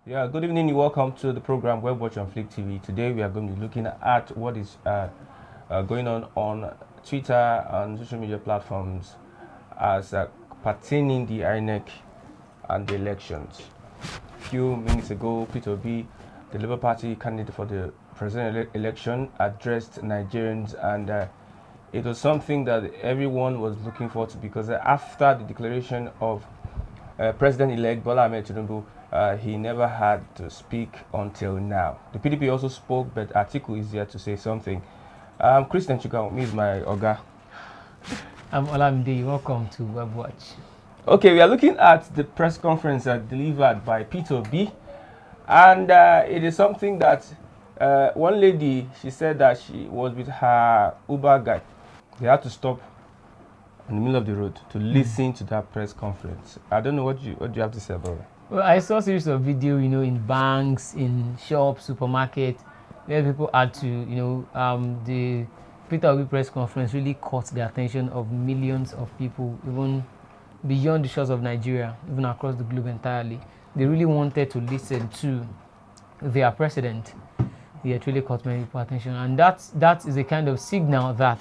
Yeah, good evening. Welcome to the program Web Watch on Flick TV. Today we are going to be looking at what is going on Twitter and social media platforms as pertaining the INEC and the elections. A few minutes ago, Peter Obi, the Labour Party candidate for the presidential election, addressed Nigerians, and it was something that everyone was looking forward to because after the declaration of President-elect Bola Ahmed Tinubu, he never had to speak until now. The PDP also spoke, but Atiku is here to say something. Christian Chukwu, me is my Oga. I'm Olamide. Welcome to Web Watch. Okay, we are looking at the press conference delivered by Peter Obi, and it is something that one lady, she said that she was with her Uber guy. They had to stop in the middle of the road to listen to that press conference. I don't know what you have to say about it. Well, I saw a series of video, in banks, in shops, supermarkets, where people had to, the Peter Obi press conference really caught the attention of millions of people, even beyond the shores of Nigeria, even across the globe entirely. They really wanted to listen to their president. They really caught many people's attention, and that is a kind of signal that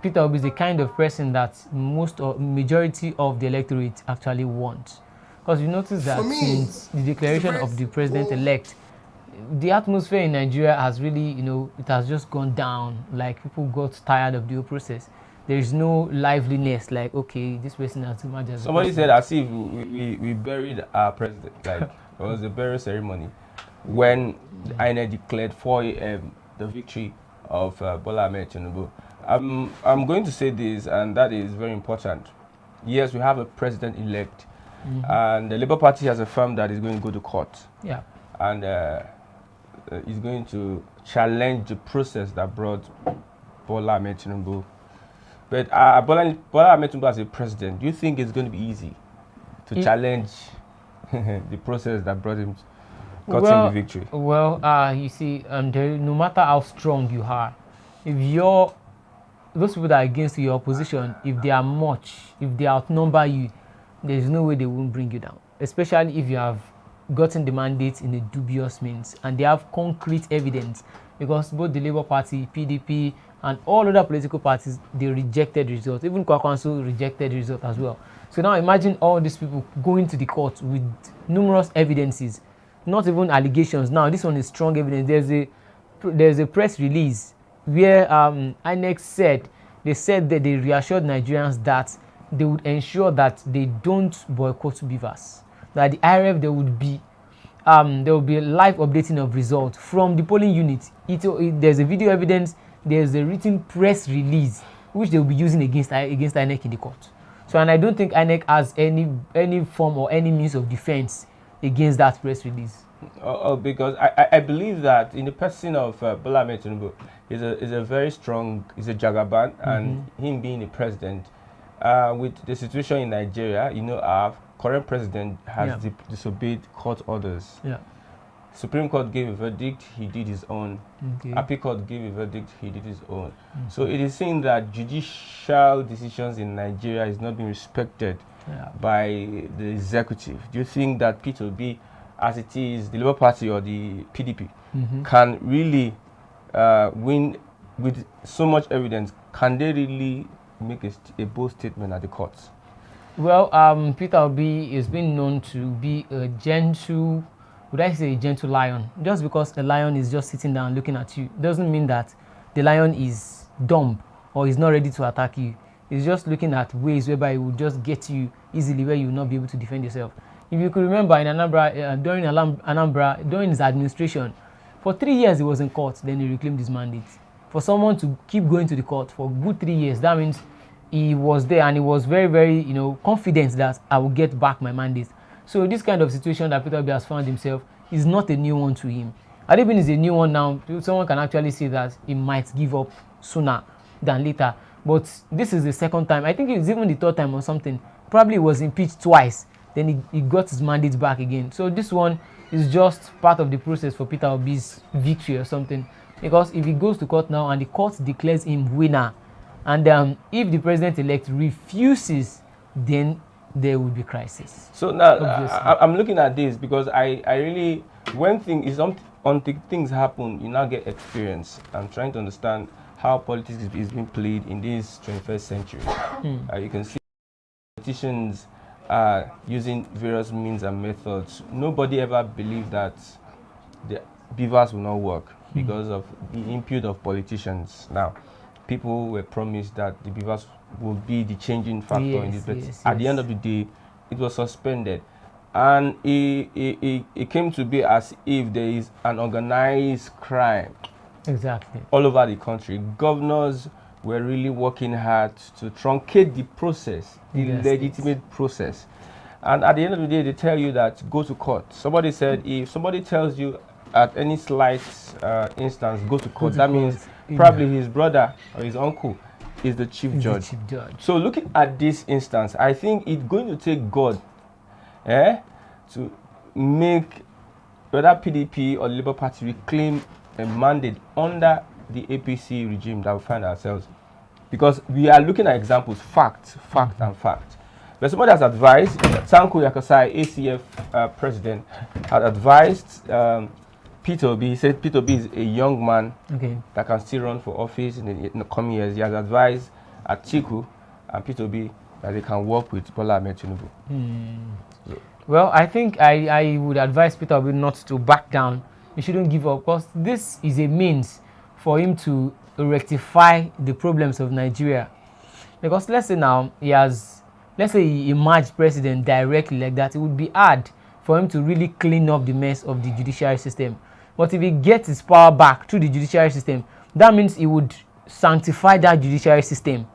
Peter Obi is the kind of person that majority of the electorate actually want. Because you notice that since the declaration of the president-elect, the atmosphere in Nigeria has really, it has just gone down. Like, people got tired of the whole process. There is no liveliness. Like, okay, this person has emerged as somebody said as if we buried our president. Like, it was a burial ceremony when the INEC declared 4 a.m. the victory of Bola Ahmed Tinubu. I'm going to say this, and that is very important. Yes, we have a president-elect. And the Labour Party has affirmed that it's going to go to court. Yeah. And is going to challenge the process that brought Bola Ahmed Tinubu. But Bola Ahmed Tinubu as a president, do you think it's going to be easy to challenge the process that brought him, got him the victory? Well, you see, no matter how strong you are, if those people that are against your opposition, if they outnumber you, there's no way they won't bring you down, especially if you have gotten the mandate in a dubious means and they have concrete evidence, because both the Labour Party, PDP, and all other political parties, they rejected the result. Even Kwakwanso rejected the result as well. So now imagine all these people going to the court with numerous evidences, not even allegations. Now this one is strong evidence. There's a press release where INEC said that they reassured Nigerians that they would ensure that they don't boycott beavers. That the IRF there will be a live updating of results from the polling unit. There's a video evidence. There's a written press release which they will be using against INEC in the court. So, and I don't think INEC has any form or any means of defense against that press release. Because I believe that in the person of Bola Ahmed Tinubu is a very strong, is a jagaban, and him being the president. With the situation in Nigeria, our current president has disobeyed court orders. Yeah. Supreme Court gave a verdict, he did his own. Okay. Appeal Court gave a verdict, he did his own. So it is seen that judicial decisions in Nigeria is not being respected by the executive. Do you think that Peter Obi, as it is, the Labour Party or the PDP, can really win with so much evidence? Can they really make a bold statement at the courts? Well, Peter Obi is being known to be a gentle, would I say a gentle lion? Just because a lion is just sitting down looking at you doesn't mean that the lion is dumb or is not ready to attack you. He's just looking at ways whereby he will just get you easily where you will not be able to defend yourself. If you could remember in Anambra, during his administration, for 3 years he was in court, then he reclaimed his mandate. For someone to keep going to the court for good 3 years, that means he was there and he was very, very, confident that I will get back my mandate. So this kind of situation that Peter Obi has found himself is not a new one to him. Adebin is a new one now. Someone can actually say that he might give up sooner than later. But this is the second time. I think it's even the third time or something. Probably he was impeached twice. Then he got his mandate back again. So this one is just part of the process for Peter Obi's victory or something. Because if he goes to court now and the court declares him winner, and if the president-elect refuses, then there will be crisis. So now Obviously. I'm looking at this because I really, when until things happen, you now get experience. I'm trying to understand how politics is being played in this 21st century. You can see politicians are using various means and methods. Nobody ever believed that the beavers will not work because of the input of politicians. Now, people were promised that the beavers will be the changing factor in this, but at the end of the day, it was suspended. And it came to be as if there is an organized crime all over the country. Governors were really working hard to truncate the process, the legitimate process. And at the end of the day, they tell you that go to court. Somebody said if somebody tells you at any slight instance, go to court, that means probably his brother or his uncle is the chief judge. So looking at this instance, I think it's going to take God to make whether PDP or Labour Party reclaim a mandate under the APC regime that we find ourselves. Because we are looking at examples, fact, and fact. But somebody has advised, Tanko Yakasai, ACF president, had advised Peter Obi. He said Peter Obi is a young man that can still run for office in the coming years. He has advised Atiku and Peter Obi that they can work with Bola Ahmed Tinubu. So. Well, I think I would advise Peter Obi not to back down. He shouldn't give up because this is a means for him to rectify the problems of Nigeria. Because let's say now let's say he emerged president directly like that, it would be hard for him to really clean up the mess of the judiciary system. But if he gets his power back through the judiciary system, that means he would sanctify that judiciary system.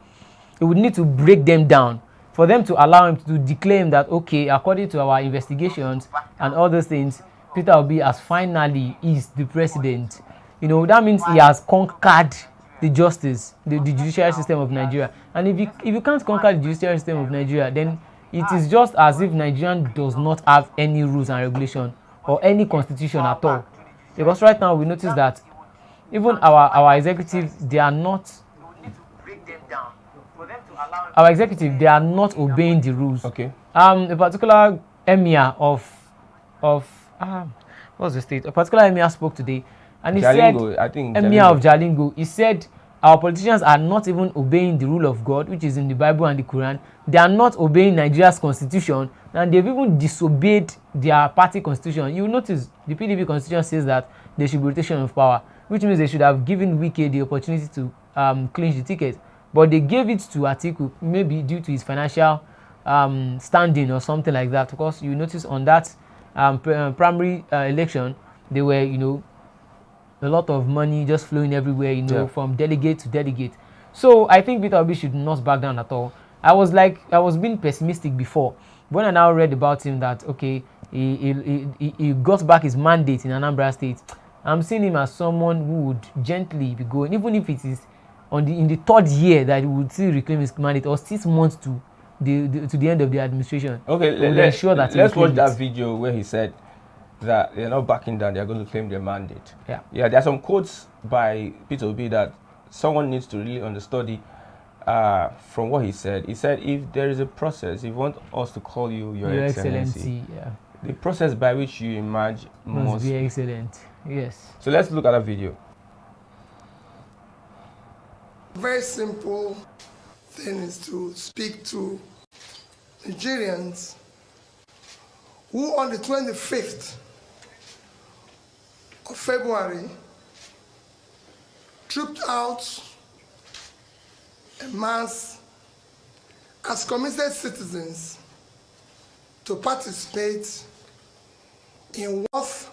He would need to break them down for them to allow him to declare that, okay, according to our investigations and all those things, Peter Obi has finally is the president. You know, that means he has conquered the justice, the judiciary system of Nigeria. And if you can't conquer the judiciary system of Nigeria, then it is just as if Nigeria does not have any rules and regulation or any constitution at all. Because right now we notice that even our executive, they are not obeying the rules. Okay. A particular emir of what's the state? A particular emir spoke today, and he Jalingo, said, I think emir of Jalingo, he said our politicians are not even obeying the rule of God, which is in the Bible and the Quran. They are not obeying Nigeria's constitution, and they've even disobeyed their party constitution. You will notice the PDP constitution says that there should be rotation of power, which means they should have given Wike the opportunity to clinch the ticket. But they gave it to Atiku, maybe due to his financial standing or something like that. Because you notice on that primary election, there were, you know, a lot of money just flowing everywhere, you know, from delegate to delegate. So I think Peter Obi should not back down at all. I was being pessimistic before. When I now read about him that, okay, he got back his mandate in Anambra State, I'm seeing him as someone who would gently be going, even if it is in the third year that he would still reclaim his mandate, or 6 months to the end of the administration. Okay, let's watch that video where he said that they're not backing down, they're going to claim their mandate. Yeah, there are some quotes by Peter Obi that someone needs to really understudy from what he said. He said, if there is a process, if you want us to call you your excellency, the process by which you emerge must be excellent. Yes. So let's look at that video. Very simple thing is to speak to Nigerians who on the 25th of February trooped out en masse as committed citizens to participate in what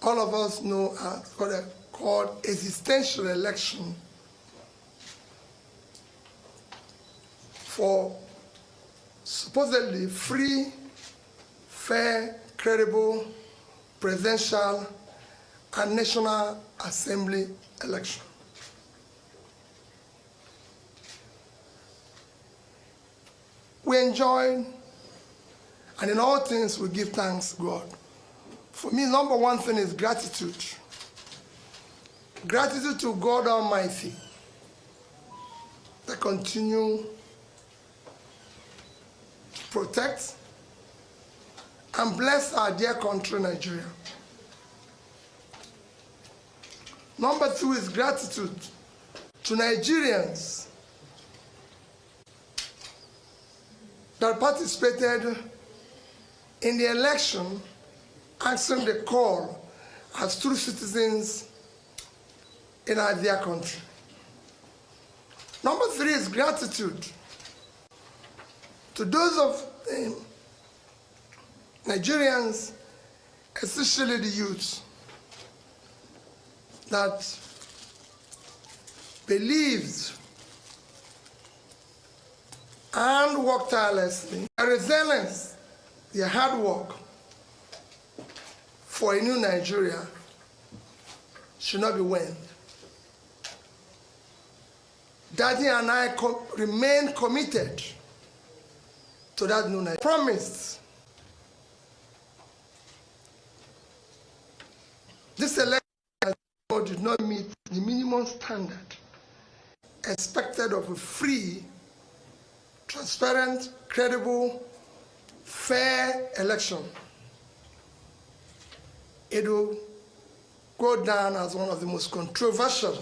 all of us know as what are called existential election for supposedly free, fair, credible, presidential, and National Assembly election. We enjoyed, and in all things we give thanks to God. For me, number one thing is gratitude. Gratitude to God Almighty that continue protect, and bless our dear country, Nigeria. Number 2 is gratitude to Nigerians that participated in the election, answering the call as true citizens in our dear country. Number 3 is gratitude to those of Nigerians, especially the youth, that believed and worked tirelessly. Their resilience, their hard work for a new Nigeria should not be waned. Daddy and I remain committed to that new Nigeria. Promised this election did not meet the minimum standard expected of a free, transparent, credible, fair election. It will go down as one of the most controversial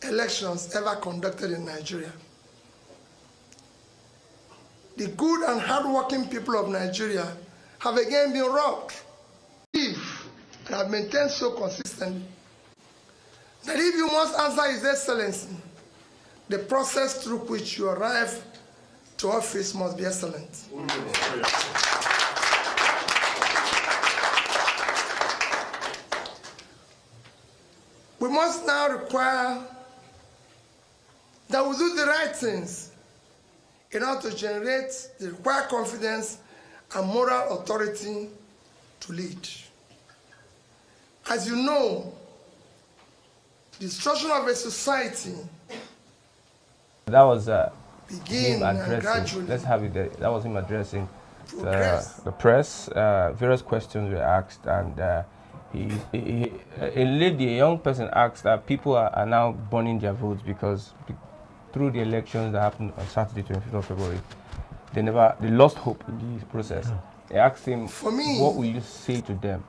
elections ever conducted in Nigeria. The good and hardworking people of Nigeria have again been robbed. And have maintained so consistently that if you must answer His Excellency, the process through which you arrive to office must be excellent. We must now require that we do the right things in order to generate the required confidence and moral authority to lead. As you know, the destruction of a society that was begin him and addressing. gradually Let's have it there. That was him addressing the press. Various questions were asked, and a lady, a young person, asked that people are now burning their votes because through the elections that happened on Saturday, 25th of February, they lost hope in the process. They asked him, For me, what will you say to them?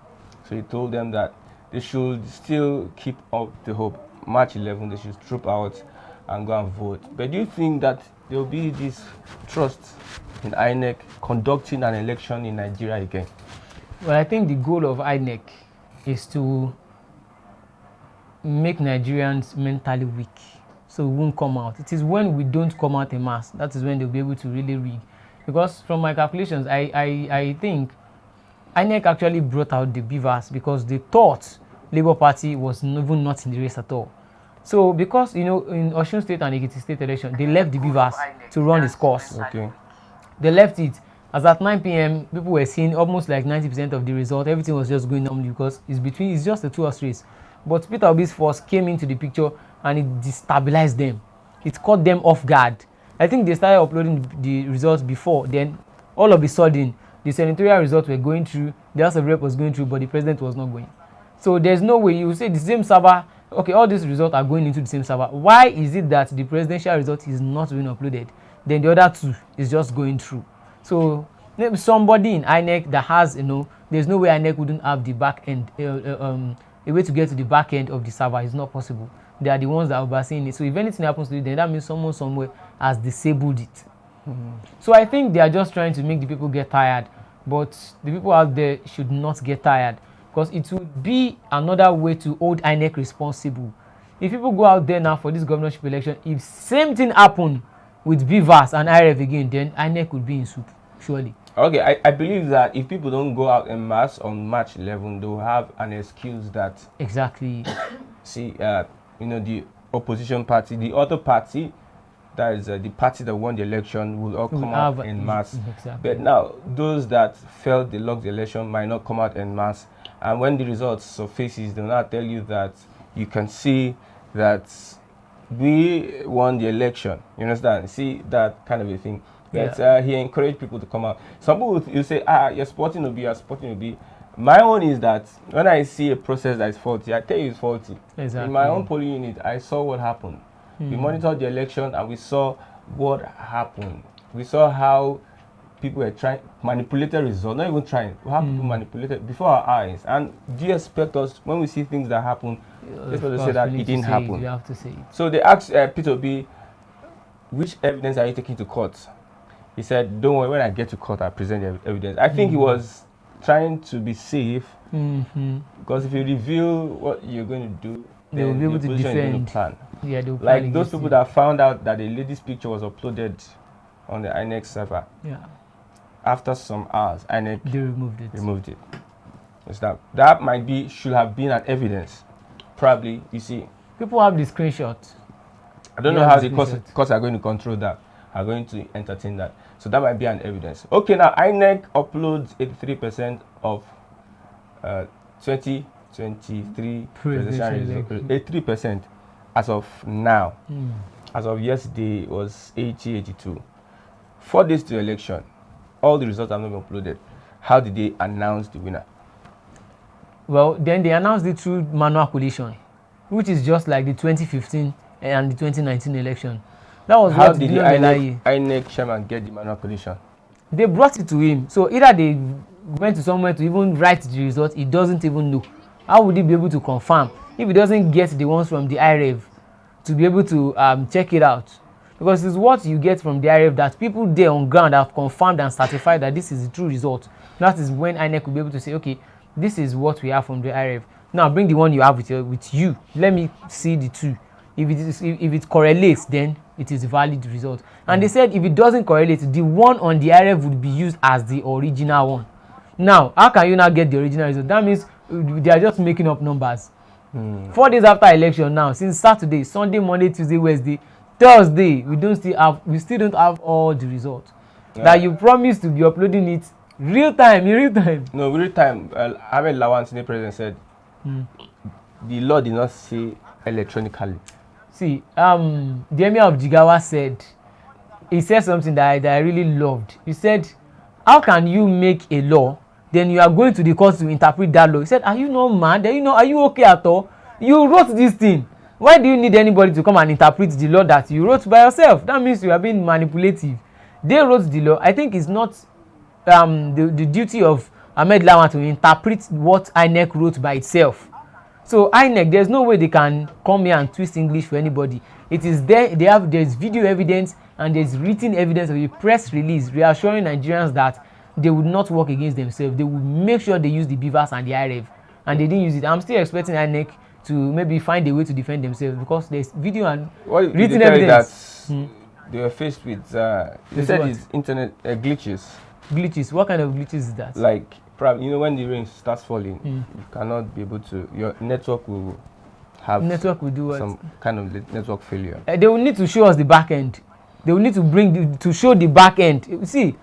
So he told them that they should still keep up the hope. March 11, they should troop out and go and vote. But do you think that there will be this trust in INEC conducting an election in Nigeria again? Well, I think the goal of INEC is to make Nigerians mentally weak, so we won't come out. It is when we don't come out en masse, that is when they'll be able to really rig. Because from my calculations, I think INEC actually brought out the beavers because they thought Labour Party was even not in the race at all. So because, in Osun State and Ekiti State election, they left the beavers to run its course. Okay. They left it. As at 9 p.m, people were seeing almost like 90% of the result. Everything was just going on because it's just a 2-horse race. But Peter Obi's force came into the picture and it destabilized them. It caught them off guard. I think they started uploading the results before. Then all of a sudden, the senatorial results were going through, the House of Rep was going through, but the president was not going. So there's no way you say the same server, okay, all these results are going into the same server. Why is it that the presidential result is not being uploaded? Then the other two is just going through. So maybe somebody in INEC that has, there's no way INEC wouldn't have the back end, a way to get to the back end of the server is not possible. They are the ones that are overseeing it. So if anything happens to it, then that means someone somewhere has disabled it. So I think they are just trying to make the people get tired, but the people out there should not get tired because it would be another way to hold INEC responsible. If people go out there now for this governorship election, if same thing happened with BVAS and IRF again, then INEC would be in soup, surely. Okay, I believe that if people don't go out en masse on March 11, they'll have an excuse that... Exactly. See, the opposition party, the other party, that is the party that won the election, will all come out en masse. Exactly. But now, those that felt they lost the election might not come out en masse. And when the results surfaces, they'll not tell you that you can see that we won the election. You understand? See, that kind of a thing. But he encouraged people to come out. Some people you say, you're supporting Obi, you're supporting Obi. My own is that when I see a process that is faulty, I tell you it's faulty. Exactly. In my own polling unit, I saw what happened. We monitored the election and we saw what happened. We saw how people were trying manipulated results, not even trying. We have people manipulated before our eyes. And do you expect us when we see things that happen, just to say that it didn't happen? You have to say it. So they asked Peter B, which evidence are you taking to court? He said, don't worry, when I get to court, I present the evidence. I think he was trying to be safe, because if you reveal what you're going to do, they will be able to defend. Plan. Yeah, they will like those people that found out that the lady's picture was uploaded on the INEC server. Yeah. After some hours, INEC they removed it. It's that might be, should have been an evidence. Probably, you see. People have the screenshot. I don't know how the courts are going to control that, are going to entertain that. So that might be an evidence. Okay, now INEC uploads 83% of 2023 presidential results. 83% as of now. As of yesterday, it was 82. 4 days to election, all the results have not been uploaded. How did they announce the winner? Well, then they announced it through manual collation, which is just like the 2015 and the 2019 election. That was how what did the INEC chairman get the manual collation? They brought it to him. So either they went to somewhere to even write the result, he doesn't even know. How would he be able to confirm if he doesn't get the ones from the IREV to be able to check it out? Because it's what you get from the IREV that people there on ground have confirmed and certified that this is the true result. That is when INEC will be able to say, okay, this is what we have from the IREV. Now bring the one you have with you. Let me see the two. If it correlates, then it is a valid result. And they said if it doesn't correlate, the one on the IREV would be used as the original one. Now, how can you now get the original result? That means they are just making up numbers. 4 days after election now, since Saturday, Sunday, Monday, Tuesday, Wednesday, Thursday, we still don't have all the results. That you promised to be uploading it in real time. No, real time. Ahmed Lawan, Senate President, said the law did not say electronically. See, the Emir of Jigawa said, he said something that I really loved. He said, how can you make a law, then you are going to the court to interpret that law? He said, are you not mad? Are you okay at all? You wrote this thing. Why do you need anybody to come and interpret the law that you wrote by yourself? That means you are being manipulative. They wrote the law. I think it's not the duty of Ahmed Lawan to interpret what INEC wrote by itself. So INEC, there's no way they can come here and twist English for anybody. It is there. There's video evidence and there's written evidence of a press release reassuring Nigerians that they would not work against themselves. They would make sure they use the beavers and the IREV, and they didn't use it. I'm still expecting INEC to maybe find a way to defend themselves because there's video and written evidence. They were faced with. They said it's internet glitches. Glitches. What kind of glitches is that? Like, probably, when the rain starts falling, you cannot be able to. Your network will have. Network will do what? Some kind of network failure. They will need to show us the back end. They will need to show the back end. You see,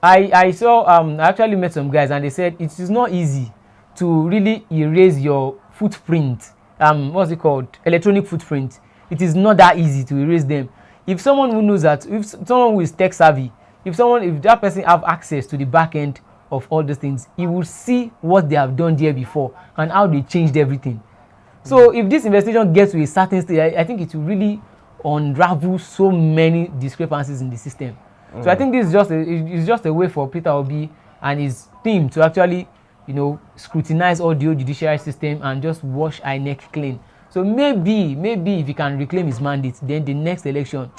I saw. I actually met some guys and they said it is not easy to really erase your footprint. What's it called? Electronic footprint. It is not that easy to erase them. If someone who knows that, if someone who is tech savvy, if that person have access to the back end of all these things, he will see what they have done there before and how they changed everything. So if this investigation gets to a certain stage, I think it will really unravel so many discrepancies in the system. So I think this is just a way for Peter Obi and his team to actually, scrutinize all the judiciary system and just wash INEC clean. So maybe if he can reclaim his mandate, then the next election,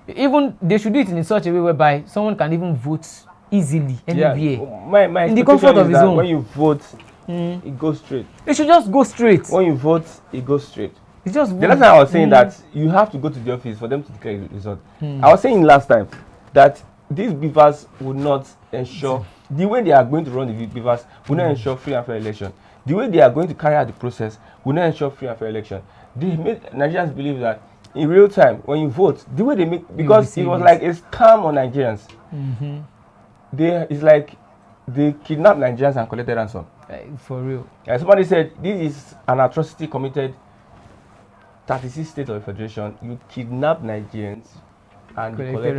even they should do it in such a way whereby someone can even vote easily anywhere. My in the comfort of his own. When you vote, it goes straight. It should just go straight. When you vote, it goes straight. It's just the last time I was saying that you have to go to the office for them to declare the result. I was saying last time that these beavers would not ensure the way they are going to run the beavers will not ensure free and fair election. The way they are going to carry out the process will not ensure free and fair election. They made Nigerians believe that in real time when you vote, the way they make, because it was like a scam on Nigerians. It's like they kidnapped Nigerians and collected ransom. For real. And somebody said this is an atrocity committed 36 states of the federation. You kidnap Nigerians and collected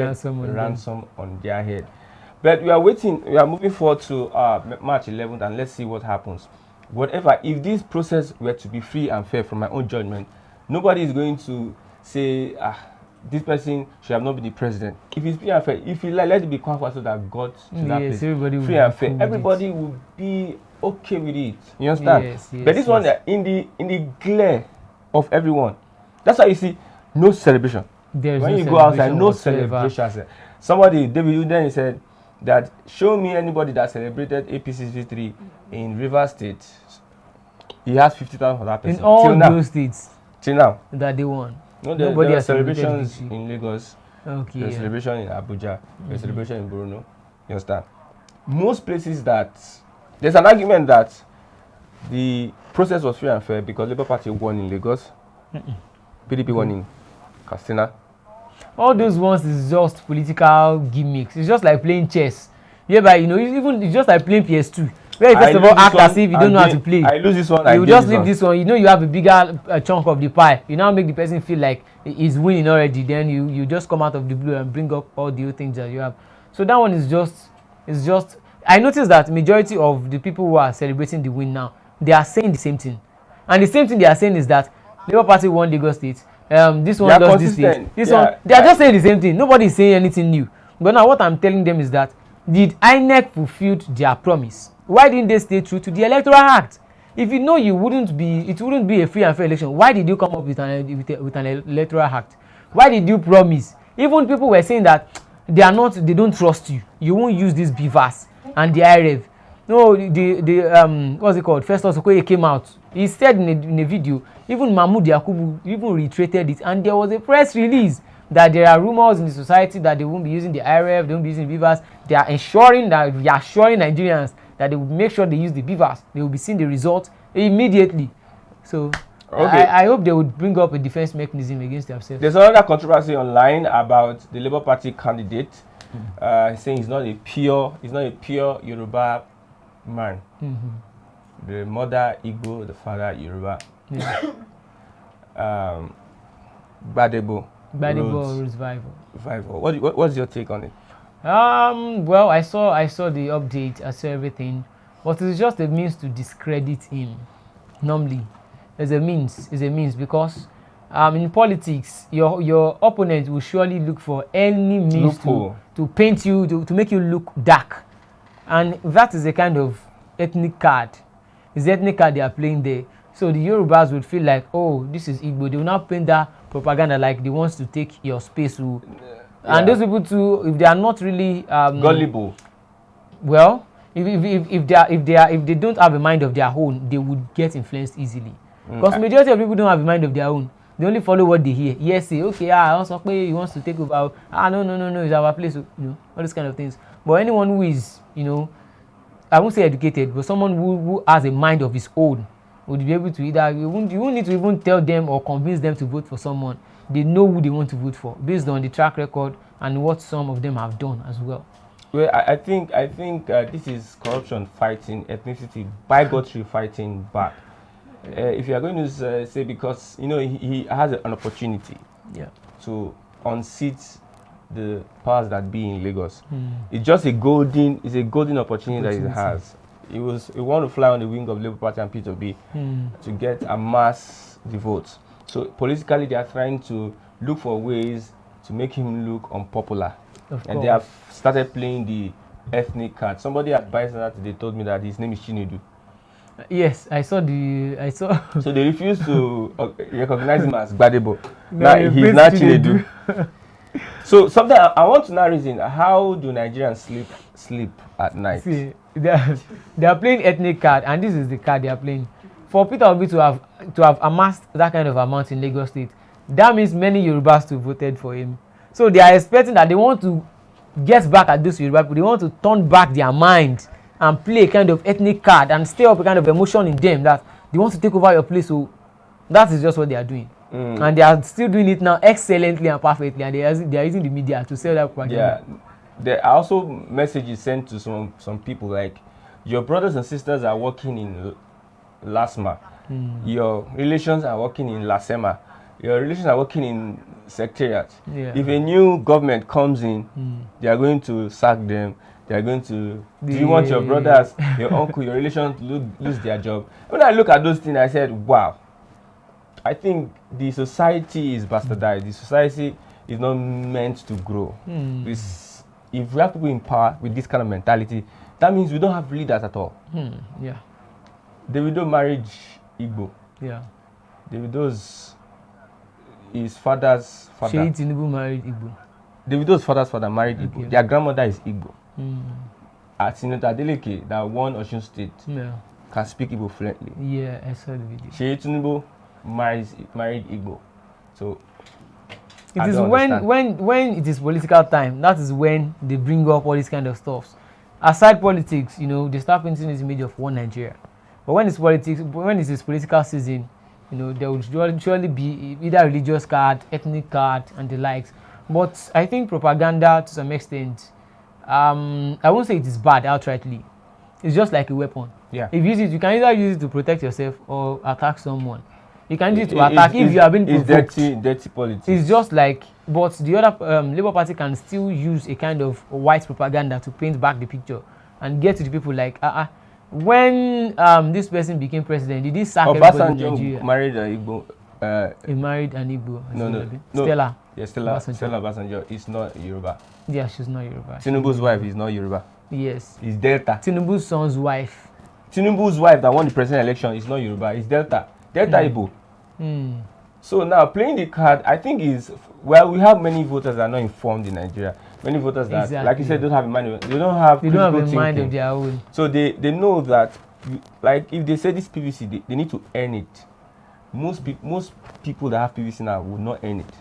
ransom on their head. But we are waiting. We are moving forward to March 11th, and let's see what happens. Whatever, if this process were to be free and fair, from my own judgment, nobody is going to say this person should have not been the president. If it's free and fair, if you like, let it be quiet so that God to that place. Everybody Free will and fair. cool with Everybody will be okay with it. You understand? Yes, but this one, in the glare of everyone, that's why you see no celebration. There's when no you go outside, no whatsoever. celebration. Somebody, David Uden, said that show me anybody that celebrated APC's victory in Rivers State. He has 50,000 for that person. In all those states till now that they won. No, Nobody there are has celebrated celebrations victory. in Lagos. Okay. There's celebration in Abuja. There's celebration in Borno. You understand? Most places that there's an argument that the process was free and fair because Labour Party won in Lagos, PDP won in Katsina. All those ones is just political gimmicks. It's just like playing chess. Whereby, you know, even it's just like playing PS2. Where you first of all act as if you don't know how to play. I lose this one. You just leave this one. You know you have a bigger chunk of the pie. You now make the person feel like he's winning already. Then you just come out of the blue and bring up all the other things that you have. So that one is just. I noticed that majority of the people who are celebrating the win now, they are saying the same thing, and the same thing they are saying is that Labour Party won Lagos State. This one lost this state. This one, they are just saying the same thing. Nobody is saying anything new. But now what I'm telling them is that did INEC fulfilled their promise? Why didn't they stay true to the Electoral Act? If you know it wouldn't be a free and fair election, why did you come up with an Electoral Act? Why did you promise? Even people were saying that they don't trust you. You won't use these beavers and the IREV. No, the what's it called? Festus Okoye came out. He said in a video, even Mahmoud Yakubu even reiterated it, and there was a press release that there are rumors in the society that they won't be using the IREV, they won't be using beavers. They are assuring Nigerians that they will make sure they use the beavers. They will be seeing the result immediately. So okay. I hope they would bring up a defense mechanism against themselves. There's another controversy online about the Labour Party candidate saying he's not a pure Yoruba man. The mother Igbo, the father Yoruba. Yeah. Badebo Revival. What's your take on it? Well, I saw the update, I saw everything, but it's just a means to discredit him. Normally, it's a means because in politics, your opponent will surely look for any means to paint you, to make you look dark, and that is a kind of ethnic card. It's the ethnic card they are playing there. So the Yorubas would feel like, oh, this is Igbo. They will not paint that propaganda like they want to take your space. And those people too, if they are not really gullible, well, if they don't have a mind of their own, they would get influenced easily. Because majority of people don't have a mind of their own. They only follow what they hear. Yes, say okay, also he wants to take over. No, it's our place. You know, all these kind of things. But anyone who is, you know, I won't say educated, but someone who has a mind of his own would be able to either you won't need to even tell them or convince them to vote for someone. They know who they want to vote for based on the track record and what some of them have done as well. Well, I think this is corruption fighting ethnicity, bigotry fighting back. If you are going to say because you know he has an opportunity to unseat the powers that be in Lagos, it's just a golden opportunity that he has. He want to fly on the wing of Labour Party and P2B to get amass the votes. So politically, they are trying to look for ways to make him look unpopular, and they have started playing the ethnic card. Somebody advised that they told me that his name is Chinedu. Yes, I saw. So they refuse to recognize him as Gbadebo. Now he's not Chinedu. So something I want to now reason: how do Nigerians sleep at night? See, they are playing ethnic card, and this is the card they are playing. For Peter Obi to have amassed that kind of amount in Lagos State, that means many Yorubas to voted for him. So they are expecting that they want to get back at those Yoruba people. They want to turn back their mind and play a kind of ethnic card and stir up a kind of emotion in them that they want to take over your place. So that is just what they are doing. And they are still doing it now excellently and perfectly, and they are using the media to sell that propaganda. Yeah, there are also messages sent to some people like, your brothers and sisters are working in LASMA, your relations are working in LASEMA, your relations are working in secretariat. If a new government comes in, they are going to sack them. They are going to. Do you want your brothers, your uncle, your relations to lose their job? When I look at those things, I said, wow. I think the society is bastardized. The society is not meant to grow. If we have people in power with this kind of mentality, that means we don't have leaders at all. Yeah. Davido married Igbo. Yeah. Davido's his father's father. Sheyi Tinubu married Igbo. Davido's father's father married Igbo. Okay. Their grandmother is Igbo. Senator Adeleke, that won Osun State, can speak Igbo fluently. Yeah, I saw the video. Sheyi Tinubu married Igbo. So it is when it is political time, that is when they bring up all this kind of stuff. Aside politics, they start painting this image of one Nigeria. But when it's politics, when it is political season, there will surely be either religious card, ethnic card, and the likes. But I think propaganda, to some extent, I won't say it is bad outrightly. It's just like a weapon. Yeah. If you use it, you can either use it to protect yourself or attack someone. You can use it to attack if you have been provoked. It's dirty politics. It's just like, but the other Labour Party can still use a kind of white propaganda to paint back the picture and get to the people like, when this person became president, did he sack everybody in Nigeria? Married an Igbo. He married an Igbo. No. Stella. Yeah, Stella Obasanjo is not Yoruba. Yeah, she's not Yoruba. Tinubu's wife is not Yoruba. Yes. It's Delta. Tinubu's son's wife. Tinubu's wife that won the presidential election is not Yoruba. It's Delta. Delta Igbo. So now playing the card, I think we have many voters that are not informed in Nigeria. Many voters that, like you said, don't have a mind. They don't have a mind of their own. So they know that, like if they say this PVC, they need to earn it. Most people that have PVC now will not earn it.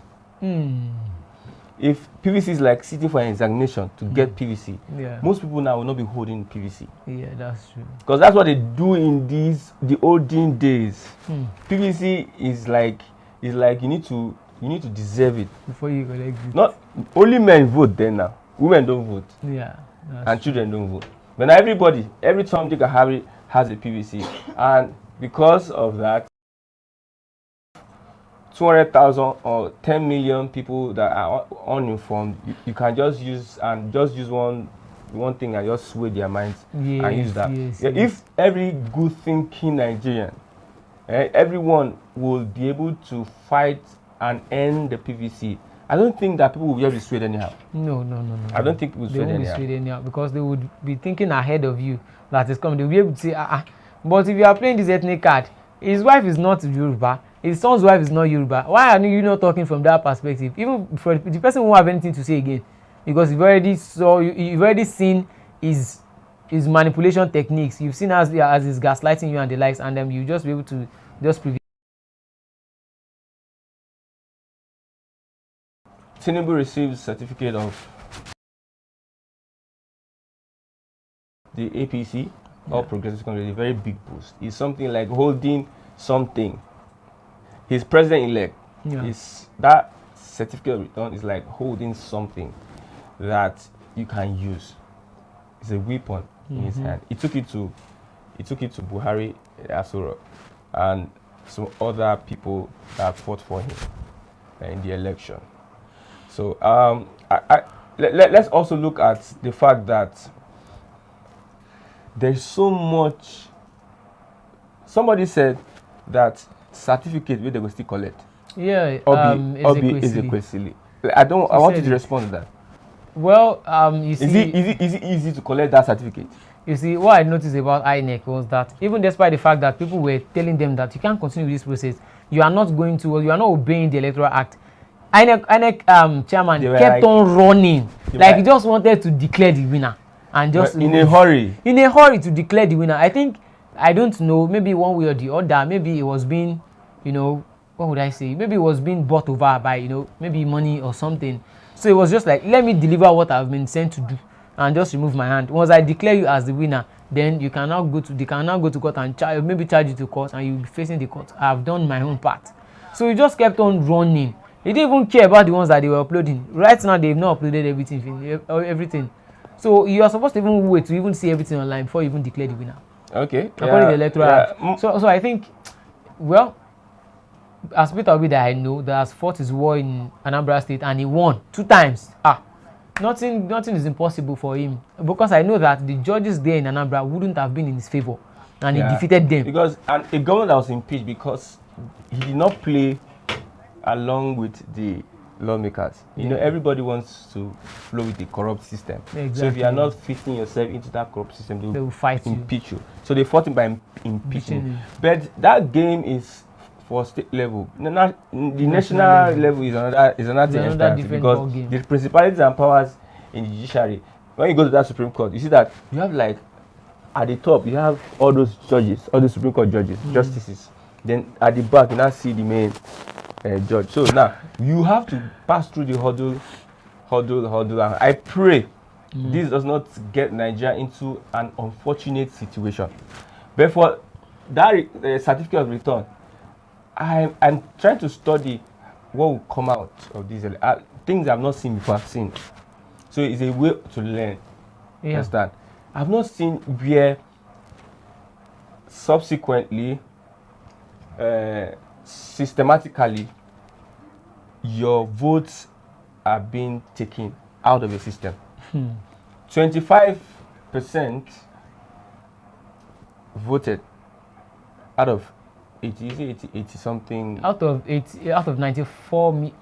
If PVC is like sitting for an examination to get PVC, most people now will not be holding PVC. Yeah, that's true. Because that's what they do in the olden days. PVC is like you need to deserve it before you collect it. Not only men vote then now. Women don't vote. Yeah. And children don't vote. But now every Tom, Dick, and Harry has a PVC, and because of that, 200,000 or 10 million people that are uninformed, you can just use one thing and just sway their minds and use that. If every good thinking Nigerian, everyone will be able to fight and end the PVC, I don't think that people will just be swayed anyhow. No. I don't think people will swayed anyhow. They won't be swayed anyhow because they would be thinking ahead of you that is coming. They'll be able to say, But if you are playing this ethnic card, his wife is not Yoruba, his son's wife is not Yoruba. Why are you not talking from that perspective? Even for the person who won't have anything to say again, because you've already seen his manipulation techniques. You've seen as he's gaslighting you and the likes, and then you just be able to just preview. Tinubu receives certificate of the APC, All Progressive Congress, a very big boost. It's something like holding something. He's president-elect. That certificate of return is like holding something that you can use. It's a weapon in his hand. He took it to Buhari, Asoro, and some other people that fought for him in the election. So let's also look at the fact that there's so much. Somebody said that certificate where they will still collect. Yeah, is a question. I want you to respond to that. Well, you see, is it easy to collect that certificate? You see, what I noticed about INEC was that even despite the fact that people were telling them that you can't continue with this process, you are not obeying the Electoral Act. INEC chairman kept on running, he just wanted to declare the winner, and just in a hurry to declare the winner. I don't know, maybe one way or the other, maybe it was being, what would I say? Maybe it was being bought over by, maybe money or something. So it was just like, let me deliver what I've been sent to do and just remove my hand. Once I declare you as the winner, then they can now go to court and charge you to court, and you'll be facing the court. I've done my own part. So he just kept on running. He didn't even care about the ones that they were uploading. Right now, they've not uploaded everything. So you are supposed to even wait to even see everything online before you even declare the winner. Okay. According to the Electoral Act. So I think, well, as Peter Obi that I know that has fought his war in Anambra State and he won 2 times. Nothing is impossible for him, because I know that the judges there in Anambra wouldn't have been in his favor, and he defeated them. Because a government that was impeached because he did not play along with the lawmakers. You know, everybody wants to flow with the corrupt system. Exactly. So if you are not fitting yourself into that corrupt system, They will fight you. impeach you. So they fought him by impeaching. Impeaching. But that game is for state level. The national level is another thing entirely, different because ball game. the principalities and powers in the judiciary. When you go to that Supreme Court, you see that you have, like, at the top you have all those judges, all the Supreme Court judges, justices. Then at the back you now see the main judge. So now you have to pass through the hurdle. And I pray this does not get Nigeria into an unfortunate situation. But for that certificate of return, I'm trying to study what will come out of these things I've not seen before. I've seen. So it's a way to learn. Yeah. Understand? I've not seen where subsequently, systematically, your votes are being taken out of the system. 25% voted out of 80 something. Out of 94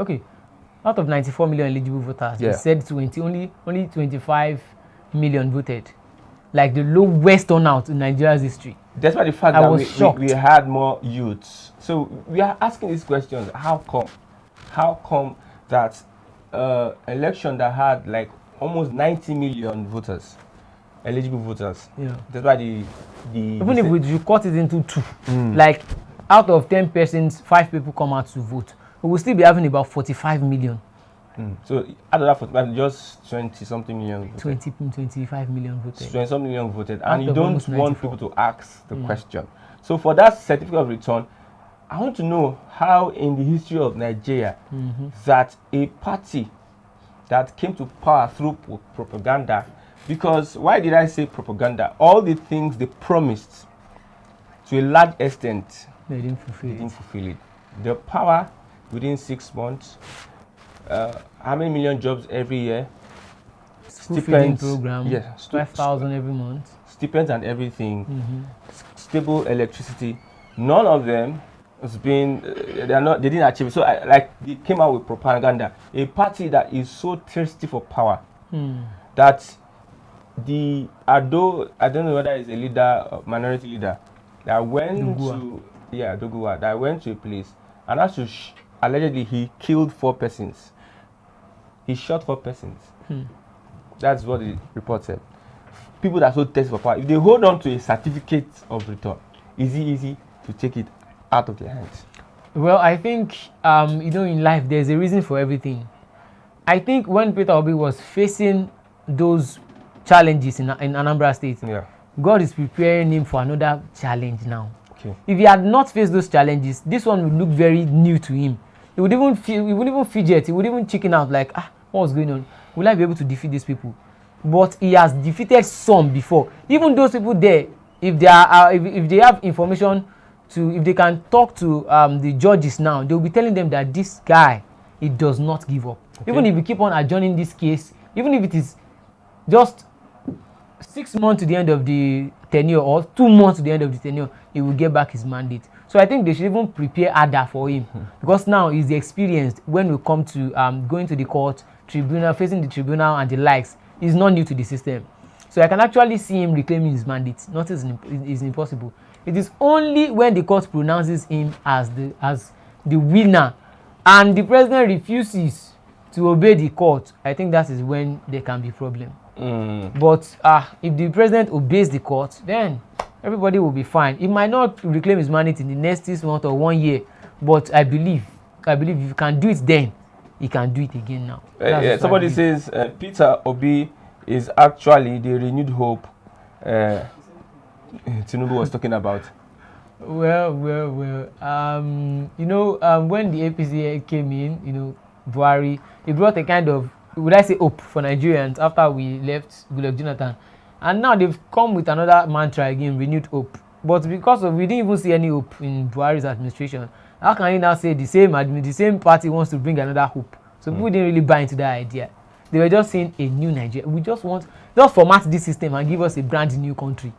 out of 94 million eligible voters, Yeah. they said only 25 million voted. Like the lowest turnout in Nigeria's history. Despite the fact I that was shocked. we had more youths. So we are asking these questions. How come? How come that election that had like almost 90 million voters, eligible voters? Yeah. That's why the Even if you cut it into two, like out of 10 persons, 5 people come out to vote, we will still be having about 45 million. So out of that 45, just 20 something million voted. 25 million voted. 20 something million voted, Out and you of don't almost want 94. people to ask the question. So for that certificate of return, I want to know how in the history of Nigeria that a party that came to power through propaganda, because why did I say propaganda? All the things they promised to a large extent, They didn't they didn't fulfill fulfill it. The power within 6 months, how many million jobs every year? it. School feeding Stipends, program, yeah, 5,000 every month. stipends and everything, stable electricity. None of them has been. They didn't achieve it. So they came out with propaganda. A party that is so thirsty for power that I don't know whether it's a leader, or minority leader, that went Doguwa, that went to a place and allegedly he killed 4 persons. He shot 4 persons. That's what the report said. People that are so thirsty for power, if they hold on to a certificate of return, is it easy to take it out of their hands? Well, I think, in life, there's a reason for everything. I think when Peter Obi was facing those challenges in Anambra State, God is preparing him for another challenge now. Okay. If he had not faced those challenges, this one would look very new to him. He would even fidget. He would even chicken out like, what was going on? Will I be able to defeat these people? But he has defeated some before. Even those people there, if they have information if they can talk to the judges now, they will be telling them that this guy, he does not give up. Okay. Even if we keep on adjourning this case, even if it is just 6 months to the end of the tenure or 2 months to the end of the tenure, he will get back his mandate. So I think they should even prepare harder for him because now he's experienced when we come to going to the court, tribunal, facing the tribunal and the likes. He's not new to the system. So I can actually see him reclaiming his mandate. Nothing is impossible. It is only when the court pronounces him as the winner and the president refuses to obey the court. I think that is when there can be problem. But if the president obeys the court, then everybody will be fine. He might not reclaim his mandate in the next 6 months or 1 year, but I believe if you can do it then, he can do it again now. Somebody says Peter Obi is actually the renewed hope Tinubu was talking about. Well. When the APC came in, Buhari, he brought a kind of, would I say, hope for Nigerians after we left Goodluck Jonathan. And now they've come with another mantra again, renewed hope. But because we didn't even see any hope in Buhari's administration, how can you now say the same party wants to bring another hope? So people didn't really buy into that idea. They were just saying a new Nigeria. We just format this system and give us a brand new country.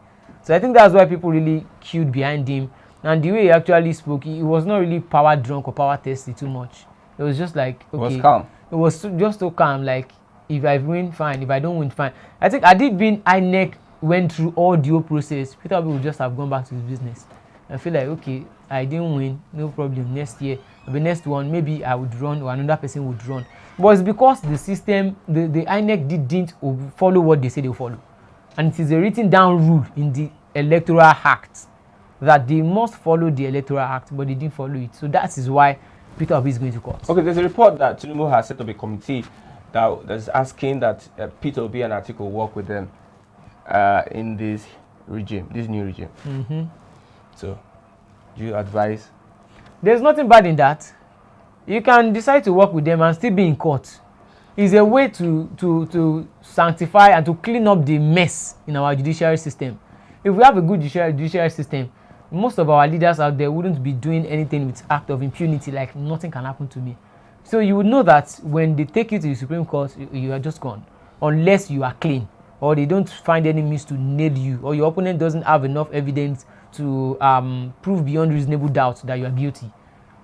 So I think that's why people really queued behind him. And the way he actually spoke, he was not really power drunk or power thirsty too much. It was just like, okay. It was calm. It was just so calm. Like, if I win, fine. If I don't win, fine. I think I did being INEC went through all the whole process, Peter Obi would just have gone back to his business. I feel like, okay, I didn't win, no problem. Next year, the next one, maybe I would run or another person would run. But it's because the system, the INEC didn't follow what they say they follow. And it is a written down rule in the Electoral Act that they must follow the Electoral Act, but they didn't follow it. So that is why Peter Obi is going to court. Okay, there's a report that Tinubu has set up a committee that's asking that Peter Obi and Atiku work with them in this regime, this new regime. So, do you advise? There's nothing bad in that. You can decide to work with them and still be in court. It's a way to sanctify and to clean up the mess in our judiciary system. If we have a good judiciary system, most of our leaders out there wouldn't be doing anything with act of impunity, like nothing can happen to me. So you would know that when they take you to the Supreme Court, you are just gone, unless you are clean, or they don't find any means to nail you, or your opponent doesn't have enough evidence to prove beyond reasonable doubt that you are guilty.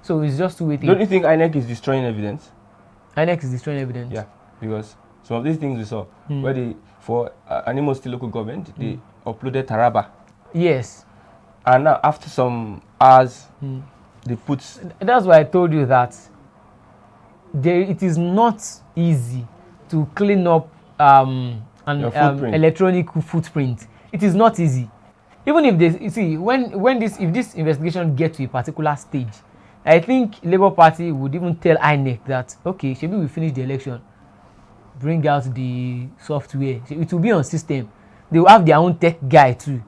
So it's just two way thing. Don't you think INEC is destroying evidence? INEC is destroying evidence. Yeah, because some of these things we saw, where they, for Animo State local government, they uploaded Taraba. Yes. And now after some hours, they put... That's why I told you that it is not easy to clean up an electronic footprint. It is not easy. Even if they, you see, if this investigation gets to a particular stage, I think Labour Party would even tell INEC that, okay, maybe we finish the election, bring out the software. It will be on system. They will have their own tech guy too.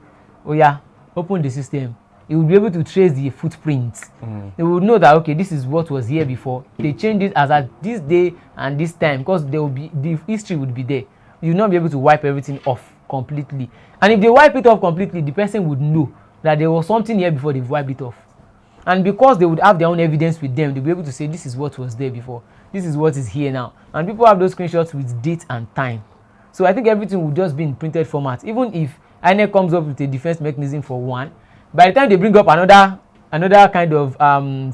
Oh yeah, open the system. It will be able to trace the footprints. They will know that, okay, this is what was here before. They change it as at this day and this time, because there will be, the history would be there. You will not be able to wipe everything off completely. And if they wipe it off completely, the person would know that there was something here before they've wiped it off. And because they would have their own evidence with them, they'll be able to say, this is what was there before, this is what is here now. And people have those screenshots with date and time. So I think everything will just be in printed format. Even if INEC comes up with a defense mechanism for one, by the time they bring up another kind of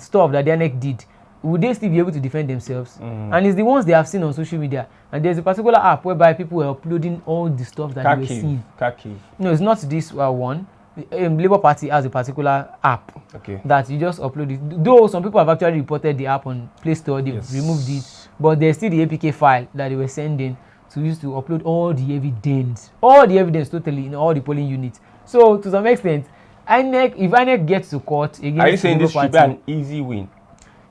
stuff that the INEC did, would they still be able to defend themselves? And it's the ones they have seen on social media. And there's a particular app whereby people were uploading all the stuff that they were seeing. No, it's not this one. Labour Party has a particular app that you just upload it. Though some people have actually reported the app on Play Store, they've removed it, but there's still the APK file that they were sending to use to upload all the evidence totally in all the polling units. So to some extent, if INEC gets to court against, are you saying this should be an easy win?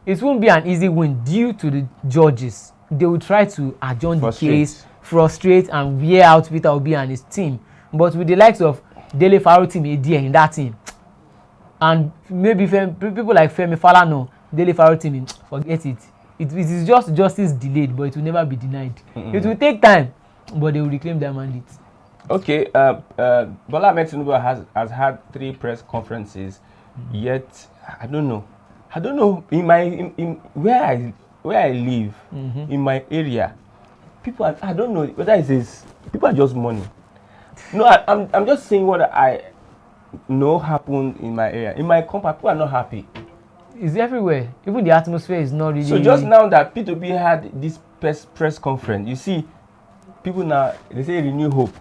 It won't be an easy win due to the judges. They will try to adjourn the case, frustrate and wear out Peter Obi and his team. But with the likes of Dele Faro team in that team, and maybe people like Femi Falana, Dele Faro team, forget it. It is just justice delayed, but it will never be denied. It will take time, but they will reclaim their mandate. Okay, Bola Ahmed Tinubu has had 3 press conferences, yet I don't know in where I live, in my area, people I don't know whether it is people are just mourning. No, I'm just saying what I know happened in my area. In my company, people are not happy. It's everywhere. Even the atmosphere is not really. So just now that P2B had this press conference, you see, people now they say renew hope.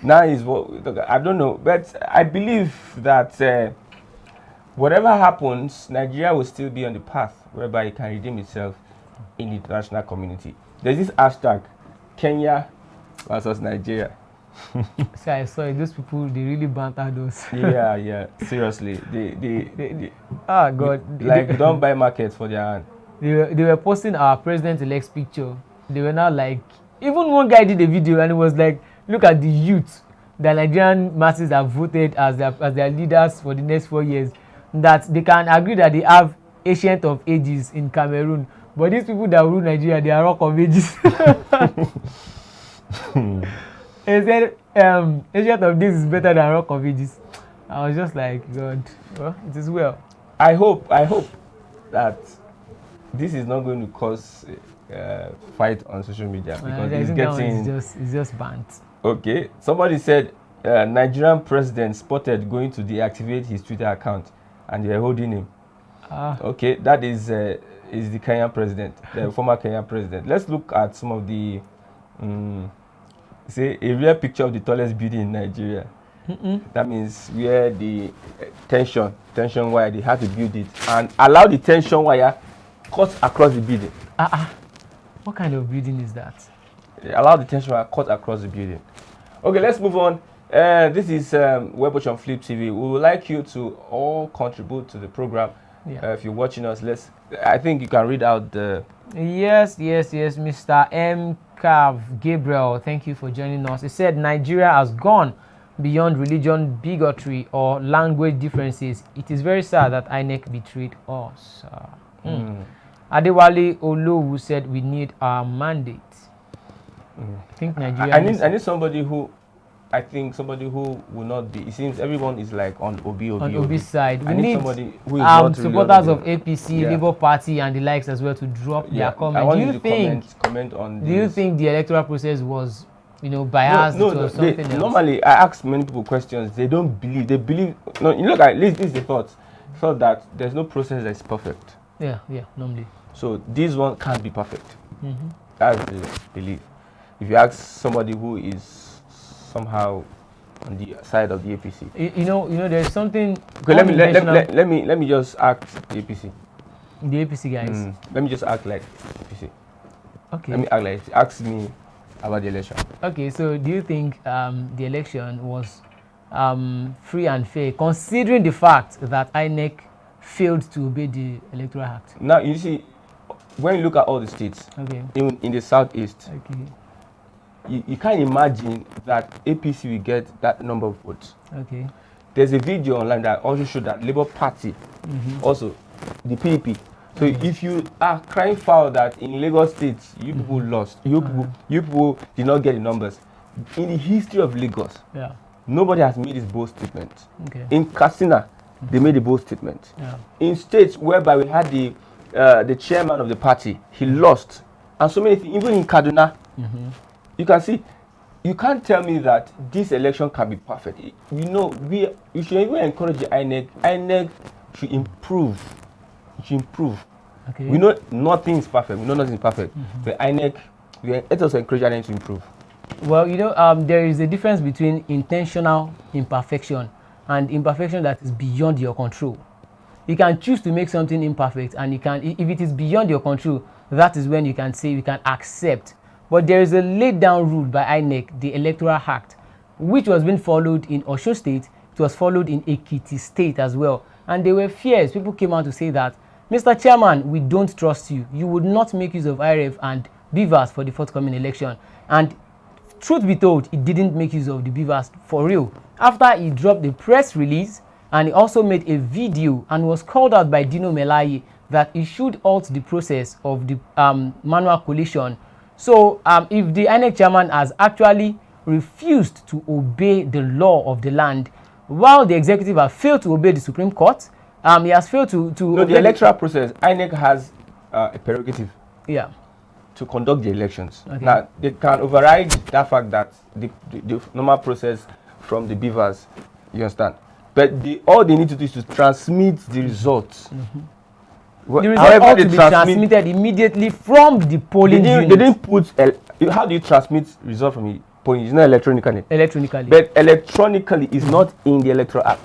Now is what I don't know, but I believe that whatever happens, Nigeria will still be on the path whereby it can redeem itself in the international community. There's this hashtag, Kenya versus Nigeria. See, I saw it. Those people, they really banter those. yeah, seriously. They God. Like, don't buy markets for their hand. They were posting our president-elect's picture. They were now like, even one guy did a video and it was like, look at the youth the Nigerian masses have voted as their leaders for the next 4 years, that they can agree that they have ancient of ages in Cameroon, but these people that rule Nigeria, they are rock of ages. They said ancient of days is better than rock of ages. I was just like, God, well, it is well. I hope that this is not going to cause fight on social media, because it's getting it's just banned. Okay, somebody said Nigerian president spotted going to deactivate his Twitter account and they're holding him. Okay, that is is the Kenyan president, the former Kenyan president. Let's look at some of the, say, a real picture of the tallest building in Nigeria. That means where the tension wire, they had to build it and allow the tension wire cut across the building. What kind of building is that? They allow the tension wire cut across the building. Okay, let's move on. This is WebWatch on Flip TV. We would like you to all contribute to the program. If you're watching us, I think you can read out the... Yes, Mr. M. Cav Gabriel, thank you for joining us. He said Nigeria has gone beyond religion, bigotry, or language differences. It is very sad that INEC betrayed us. Adewale Olowu said we need our mandate. I think Nigeria... I need somebody who... I think somebody who will not be. It seems everyone is like on Obi's side. We need somebody who is not supporters of APC, Labour Party, and the likes as well to drop their comment. I want you to comment on. Do you think the electoral process was, biased or something else? Normally, I ask many people questions. They don't believe. They believe. No, you look at this is the thought. Thought that there's no process that's perfect. Yeah, normally. So this one can't be perfect. That's the belief. If you ask somebody who is somehow on the side of the APC. There's something. Okay, let me just act the APC. The APC guys. Let me just act like APC. Okay. Let me act like ask me about the election. Okay, so do you think the election was free and fair, considering the fact that INEC failed to obey the Electoral Act? Now you see, when you look at all the states, in the southeast. Okay. You can't imagine that APC will get that number of votes. Okay. There's a video online that also showed that Labour Party, also the PDP. So if you are crying foul that in Lagos State you people lost, you people did not get the numbers. In the history of Lagos, nobody has made this bold statement. Okay. In Katsina, they made a bold statement. Yeah. In states whereby we had the chairman of the party, he lost, and so many things. Even in Kaduna. You can see, you can't tell me that this election can be perfect. You should even encourage the INEC. INEC should improve. It should improve. Okay. We know nothing is perfect. But INEC, let us encourage INEC to improve. Well, there is a difference between intentional imperfection and imperfection that is beyond your control. You can choose to make something imperfect, and if it is beyond your control, that is when you can say you can accept. But there is a laid down rule by INEC, the Electoral Act, which was being followed in Osun State. It was followed in Ekiti State as well. And there were fears. People came out to say that, Mr. Chairman, we don't trust you. You would not make use of IRF and BVAS for the forthcoming election. And truth be told, he didn't make use of the BVAS for real. After he dropped the press release, and he also made a video and was called out by Dino Melaye that he should halt the process of the manual collation. So if the INEC chairman has actually refused to obey the law of the land, while the executive has failed to obey the Supreme Court, he has failed to no, the electoral process, INEC has a prerogative to conduct the elections. Okay. Now, they can override that fact that the normal process from the beavers, you understand? But all they need to do is to transmit the results. The result ought to be transmitted immediately from the polling unit. They didn't put... how do you transmit result from the polling? It's not electronically. Electronically. But electronically is not in the Electoral Act.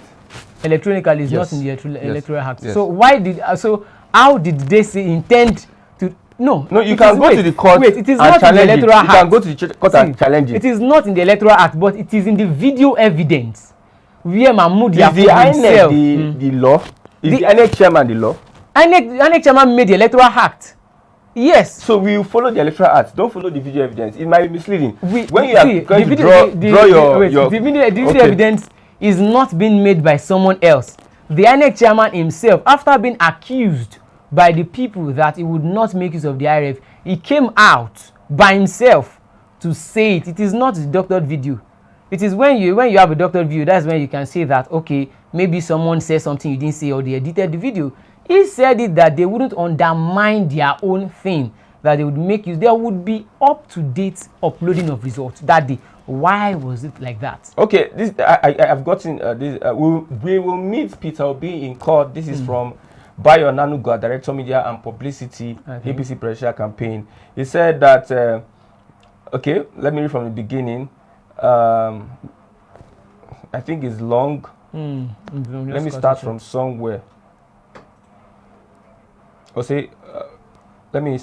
Electronically is not in the Electoral Act. Yes. So how did they say intend to... No, you can go to the court it is not in the Electoral Act. You can go to the court and challenge it. It is not in the Electoral Act, but it is in the video evidence. Where Mahmoud Yakubu himself... Is the law? Is the INEC chairman the law? INEC chairman made the Electoral Act. Yes. So we follow the Electoral Act. Don't follow the video evidence. It might be misleading. When you are going to draw your... The video evidence is not being made by someone else. The INEC chairman himself, after being accused by the people that he would not make use of the IRF, he came out by himself to say it. It is not the doctored video. It is when you have a doctored video, that's when you can say that, okay, maybe someone said something you didn't say or they edited the video. He said it that they wouldn't undermine their own thing, that they would make use. There would be up-to-date uploading of results that day. Why was it like that? Okay, this I have gotten this. We will meet Peter Obi in court. This is from Bayo Nanuga, Director Media and Publicity, APC Presidential Campaign. He said that, okay, let me read from the beginning. I think it's long. Let me start from somewhere. Let me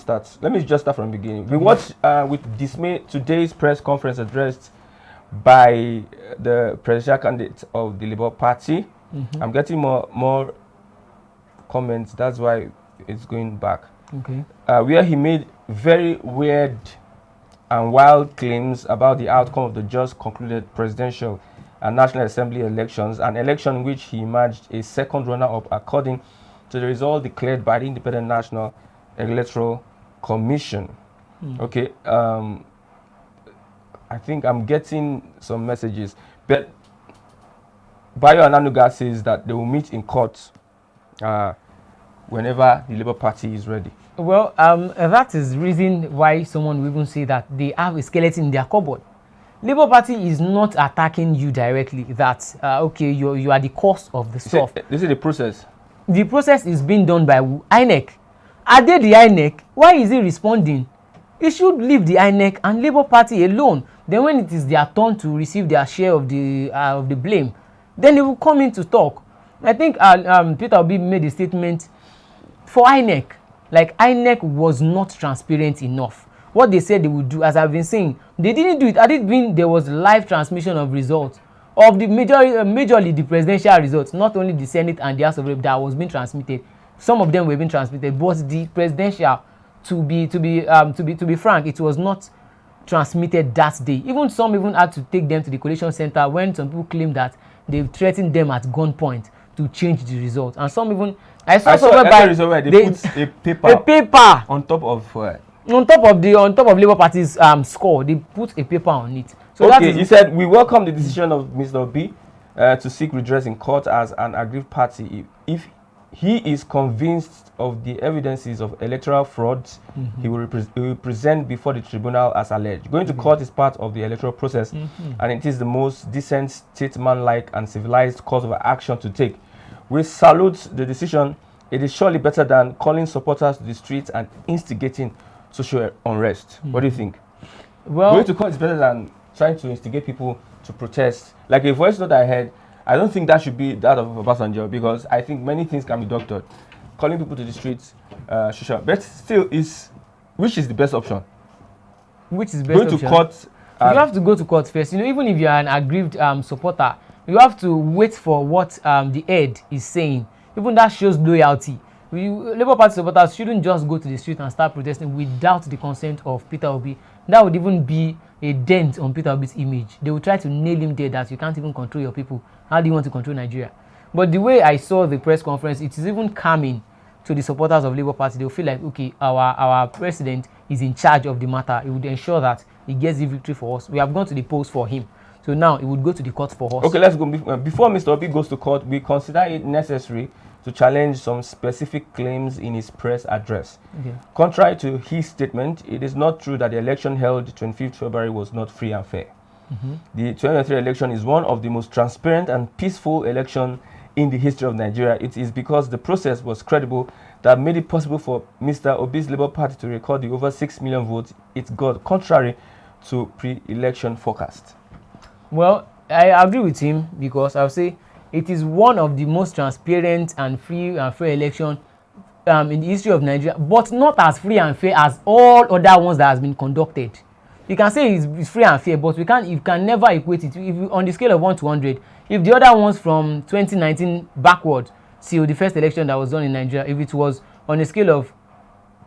just start from the beginning. We watched with dismay today's press conference addressed by the presidential candidate of the Labour Party. I'm getting more comments, that's why it's going back. Okay. Where he made very weird and wild claims about the outcome of the just concluded presidential and National Assembly elections, an election in which he emerged a second runner-up according to the result declared by the Independent National Electoral Commission. Okay, I think I'm getting some messages, but Bayo Nanuga says that they will meet in court whenever the Labour Party is ready. Well, that is reason why someone will even say that they have a skeleton in their cupboard. Labour Party is not attacking you directly. That okay, you are the cause of the stuff. This is the process. The process is being done by INEC. Are they the INEC? Why is he responding? He should leave the INEC and Labour Party alone. Then when it is their turn to receive their share of the blame, then they will come in to talk. I think Peter Obi made a statement for INEC. Like INEC was not transparent enough. What they said they would do, as I've been saying, they didn't do it. Had it been there was live transmission of results of the majorly the presidential results, not only the Senate and the House of Rep that was being transmitted. Some of them were being transmitted, but the presidential, to be frank, it was not transmitted that day. Some even had to take them to the collation center when some people claimed that they threatened them at gunpoint to change the result. And some even I saw where they put a paper on top of on top of Labour Party's score. They put a paper on it. So okay, he said we welcome the decision of Mr. Obi to seek redress in court as an aggrieved party. If he is convinced of the evidences of electoral frauds, he will present before the tribunal as alleged. Going to court is part of the electoral process, and it is the most decent, statesmanlike, and civilized course of action to take. We salute the decision. It is surely better than calling supporters to the streets and instigating social unrest. What do you think? Well, going to court is better than trying to instigate people to protest. Like a voice note I heard, I don't think that should be that of Obasanjo, because I think many things can be doctored. Calling people to the streets, social, but still, which is the best option? Which is best going option? To court. You have to go to court first. Even if you are an aggrieved supporter, you have to wait for what the head is saying. Even that shows loyalty. Labour Party supporters shouldn't just go to the street and start protesting without the consent of Peter Obi. That would even be a dent on Peter Obi's image. They will try to nail him there that you can't even control your people. How do you want to control Nigeria? But the way I saw the press conference, it is even calming to the supporters of Labour Party. They'll feel like, okay, our president is in charge of the matter. He would ensure that he gets the victory for us. We have gone to the polls for him. So now he would go to the court for us. Okay, let's go. Before Mr. Obi goes to court, we consider it necessary to challenge some specific claims in his press address. Okay. Contrary to his statement, it is not true that the election held 25th February was not free and fair. The 2023 election is one of the most transparent and peaceful elections in the history of Nigeria. It is because the process was credible that made it possible for Mr. Obi's Labour Party to record the over 6 million votes it got, contrary to pre-election forecast. Well, I agree with him, because I'll say it is one of the most transparent and free and fair election in the history of Nigeria, but not as free and fair as all other ones that has been conducted. You can say it's free and fair, but you can never equate it. If on the scale of 1 to 100, if the other ones from 2019 backward till the first election that was done in Nigeria, if it was on a scale of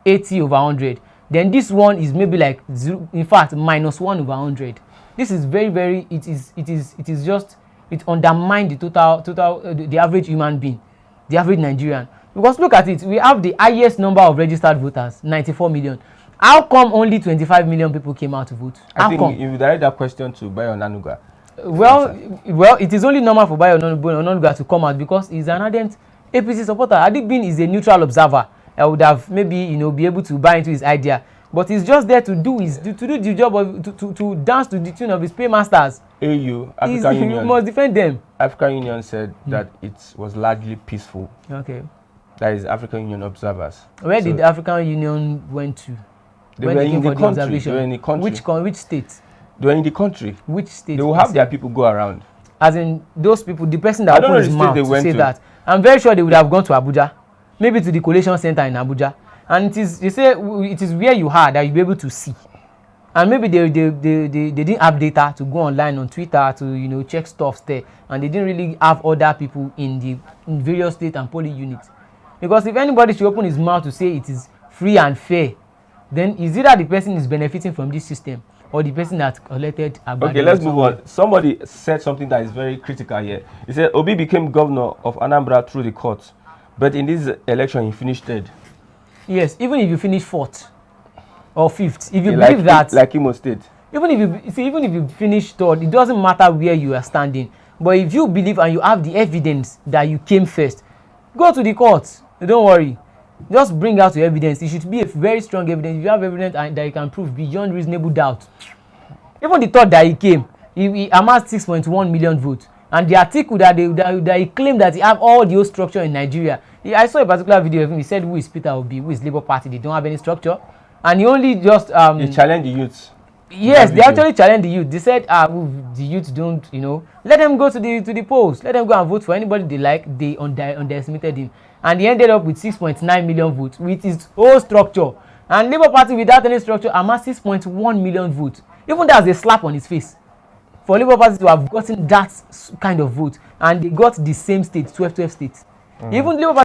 80 over 100, then this one is maybe like zero, in fact minus 1 over 100. This is very it undermines the the average human being, the average Nigerian. Because look at it, we have the highest number of registered voters, 94 million. How come only 25 million people came out to vote? I think if you direct that question to Bayo Nanuga. Well, it is only normal for Bayo Nanuga to come out because he's an ardent APC supporter. Had it been he's a neutral observer, I would have maybe be able to buy into his idea. But he's just there to do the job of to dance to the tune of his paymasters. AU, African Union. You must defend them. African Union said that it was largely peaceful. Okay. That is African Union observers. Where did the African Union went to? They were in the country. They were in the country. Which state? They were in the country. Which state? They will have their people go around. As in those people, the person that opened his mouth to say that. I'm very sure they would have gone to Abuja, maybe to the collation center in Abuja, and it is, they say it is where you are that you'll be able to see. And maybe they didn't have data to go online on Twitter to check stuff there, and they didn't really have other people in various state and polling units. Because if anybody should open his mouth to say it is free and fair, then is either the person is benefiting from this system or the person that collected Agbada. Okay, let's move on. Somebody said something that is very critical here. He said Obi became governor of Anambra through the courts, but in this election he finished third. Yes, even if you finish fourth or fifth, if you believe that, like Imo State, even if you finish third, it doesn't matter where you are standing. But if you believe and you have the evidence that you came first, go to the courts. Don't worry, just bring out your evidence. It should be a very strong evidence. If you have evidence that you can prove beyond reasonable doubt. Even the third that he came, he amassed 6.1 million votes, and the article that he claimed that he have all the old structure in Nigeria. I saw a particular video of him. He said, "Who is Peter Obi? Who is Labour Party? They don't have any structure." And he only just they challenge the youth. Yes, they actually challenged the youth. They said, the youth don't, let them go to the polls. Let them go and vote for anybody they like. They underestimated him, and he ended up with 6.9 million votes with his whole structure. And Labour Party without any structure amassed 6.1 million votes. Even that's a slap on his face for Labour Party to have gotten that kind of vote, and they got the same state, 12 states. Even Labour Party